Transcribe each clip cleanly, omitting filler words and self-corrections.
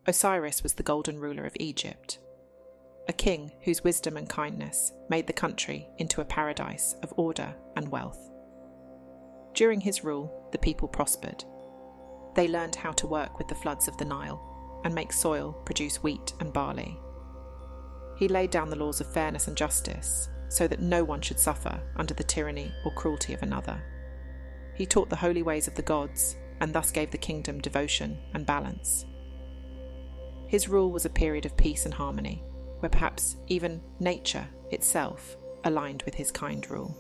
Osiris was the golden ruler of Egypt, a king whose wisdom and kindness made the country into a paradise of order and wealth. During his rule, the people prospered. They learned how to work with the floods of the Nile and make soil produce wheat and barley. He laid down the laws of fairness and justice so that no one should suffer under the tyranny or cruelty of another. He taught the holy ways of the gods and thus gave the kingdom devotion and balance. His rule was a period of peace and harmony, where perhaps even nature itself aligned with his kind rule.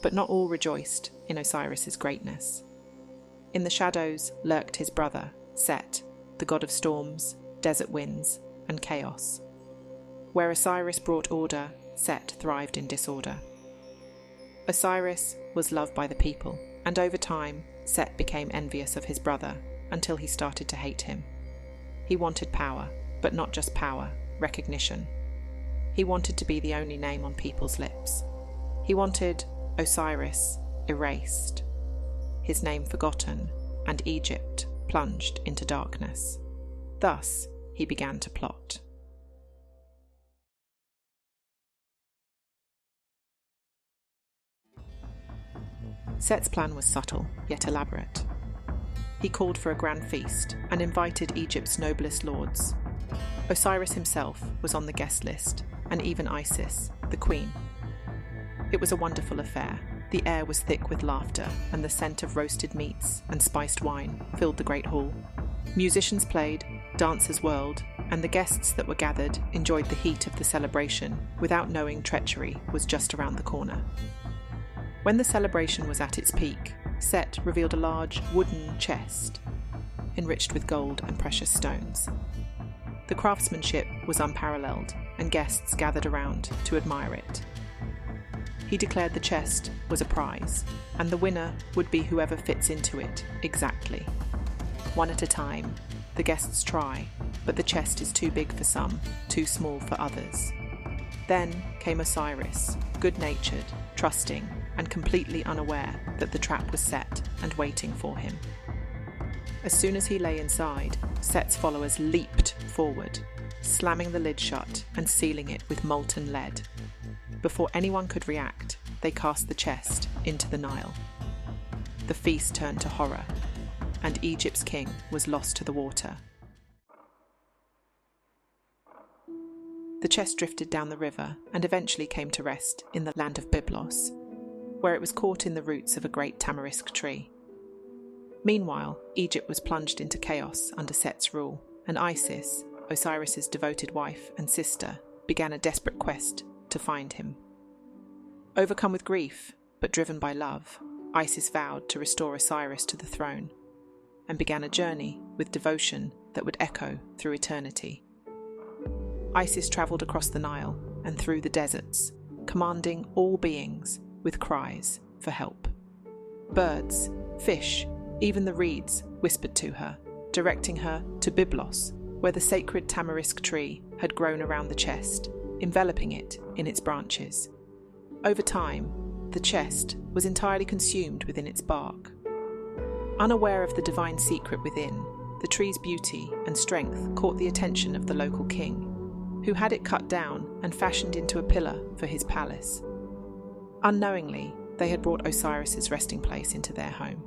But not all rejoiced in Osiris's greatness. In the shadows lurked his brother, Set, the god of storms, desert winds, and chaos. Where Osiris brought order, Set thrived in disorder. Osiris was loved by the people, and over time, Set became envious of his brother until he started to hate him. He wanted power, but not just power, recognition. He wanted to be the only name on people's lips. He wanted Osiris erased, his name forgotten, and Egypt plunged into darkness. Thus, he began to plot. Set's plan was subtle, yet elaborate. He called for a grand feast and invited Egypt's noblest lords. Osiris himself was on the guest list, and even Isis, the queen. It was a wonderful affair. The air was thick with laughter, and the scent of roasted meats and spiced wine filled the great hall. Musicians played, dancers whirled, and the guests that were gathered enjoyed the heat of the celebration without knowing treachery was just around the corner. When the celebration was at its peak, Set revealed a large wooden chest, enriched with gold and precious stones. The craftsmanship was unparalleled, and guests gathered around to admire it. He declared the chest was a prize, and the winner would be whoever fits into it exactly. One at a time, the guests try, but the chest is too big for some, too small for others. Then came Osiris, good-natured, trusting, and completely unaware that the trap was set and waiting for him. As soon as he lay inside, Set's followers leaped forward, slamming the lid shut and sealing it with molten lead. Before anyone could react, they cast the chest into the Nile. The feast turned to horror, and Egypt's king was lost to the water. The chest drifted down the river and eventually came to rest in the land of Byblos, where it was caught in the roots of a great tamarisk tree. Meanwhile, Egypt was plunged into chaos under Set's rule, and Isis, Osiris's devoted wife and sister, began a desperate quest to find him. Overcome with grief, but driven by love, Isis vowed to restore Osiris to the throne, and began a journey with devotion that would echo through eternity. Isis travelled across the Nile and through the deserts, commanding all beings with cries for help. Birds, fish, even the reeds whispered to her, directing her to Byblos, where the sacred tamarisk tree had grown around the chest, enveloping it in its branches. Over time, the chest was entirely consumed within its bark. Unaware of the divine secret within, the tree's beauty and strength caught the attention of the local king, who had it cut down and fashioned into a pillar for his palace. Unknowingly, they had brought Osiris's resting place into their home.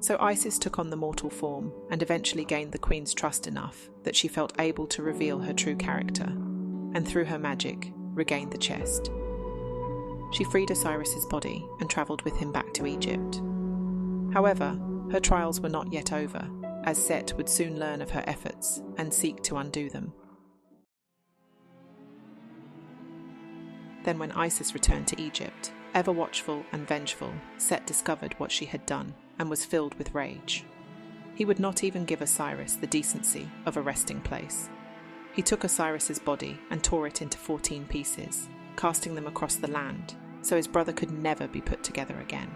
So Isis took on the mortal form and eventually gained the queen's trust enough that she felt able to reveal her true character, and through her magic, regained the chest. She freed Osiris's body and travelled with him back to Egypt. However, her trials were not yet over, as Set would soon learn of her efforts and seek to undo them. Then when Isis returned to Egypt, ever watchful and vengeful, Set discovered what she had done and was filled with rage. He would not even give Osiris the decency of a resting place. He took Osiris's body and tore it into 14 pieces, casting them across the land, so his brother could never be put together again.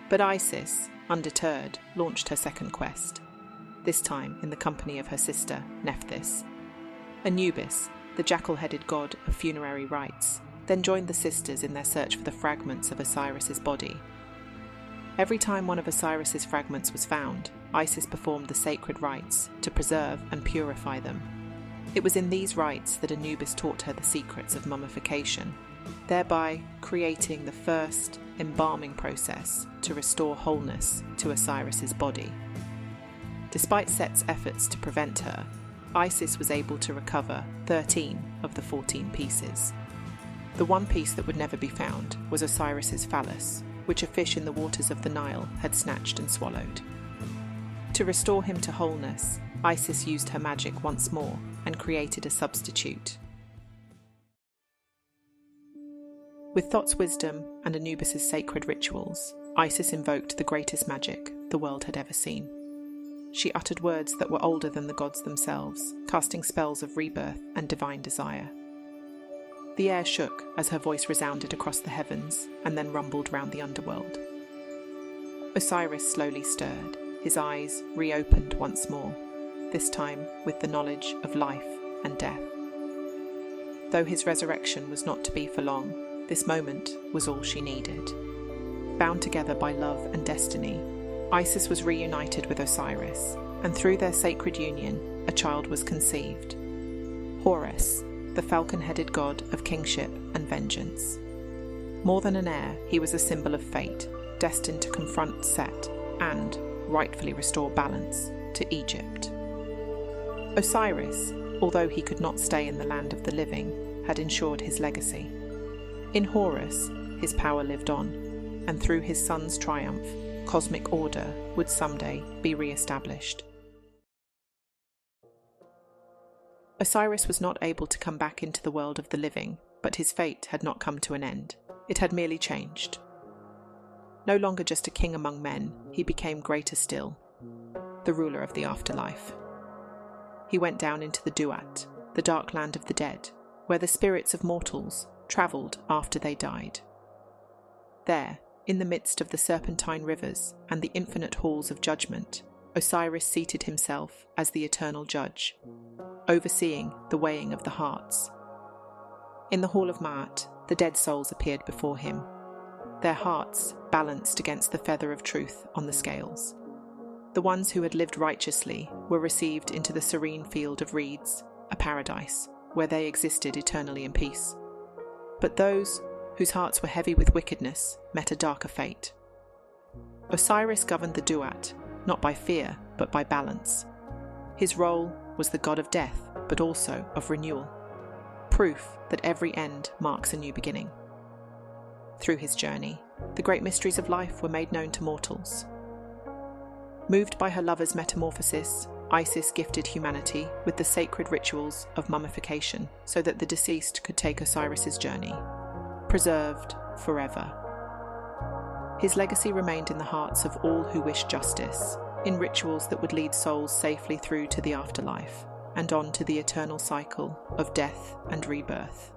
But Isis, undeterred, launched her second quest, this time in the company of her sister, Nephthys. Anubis, the jackal-headed god of funerary rites, then joined the sisters in their search for the fragments of Osiris's body. Every time one of Osiris's fragments was found, Isis performed the sacred rites to preserve and purify them. It was in these rites that Anubis taught her the secrets of mummification, thereby creating the first embalming process to restore wholeness to Osiris's body. Despite Set's efforts to prevent her, Isis was able to recover 13 of the 14 pieces. The one piece that would never be found was Osiris's phallus, which a fish in the waters of the Nile had snatched and swallowed. To restore him to wholeness, Isis used her magic once more and created a substitute. With Thoth's wisdom and Anubis's sacred rituals, Isis invoked the greatest magic the world had ever seen. She uttered words that were older than the gods themselves, casting spells of rebirth and divine desire. The air shook as her voice resounded across the heavens and then rumbled round the underworld. Osiris slowly stirred, his eyes reopened once more, this time with the knowledge of life and death. Though his resurrection was not to be for long, this moment was all she needed. Bound together by love and destiny, Isis was reunited with Osiris, and through their sacred union, a child was conceived. Horus, the falcon-headed god of kingship and vengeance. More than an heir, he was a symbol of fate, destined to confront Set and rightfully restore balance to Egypt. Osiris, although he could not stay in the land of the living, had ensured his legacy. In Horus, his power lived on, and through his son's triumph, cosmic order would someday be re-established. Osiris was not able to come back into the world of the living, but his fate had not come to an end. It had merely changed. No longer just a king among men, he became greater still, the ruler of the afterlife. He went down into the Duat, the dark land of the dead, where the spirits of mortals travelled after they died. There, in the midst of the serpentine rivers and the infinite halls of judgment, Osiris seated himself as the eternal judge, overseeing the weighing of the hearts. In the hall of Ma'at, the dead souls appeared before him, their hearts balanced against the feather of truth on the scales. The ones who had lived righteously were received into the serene field of reeds, a paradise, where they existed eternally in peace. But those whose hearts were heavy with wickedness met a darker fate. Osiris governed the Duat, not by fear, but by balance. His role was the god of death, but also of renewal, proof that every end marks a new beginning. Through his journey, the great mysteries of life were made known to mortals. Moved by her lover's metamorphosis, Isis gifted humanity with the sacred rituals of mummification so that the deceased could take Osiris's journey, preserved forever. His legacy remained in the hearts of all who wished justice, in rituals that would lead souls safely through to the afterlife and on to the eternal cycle of death and rebirth.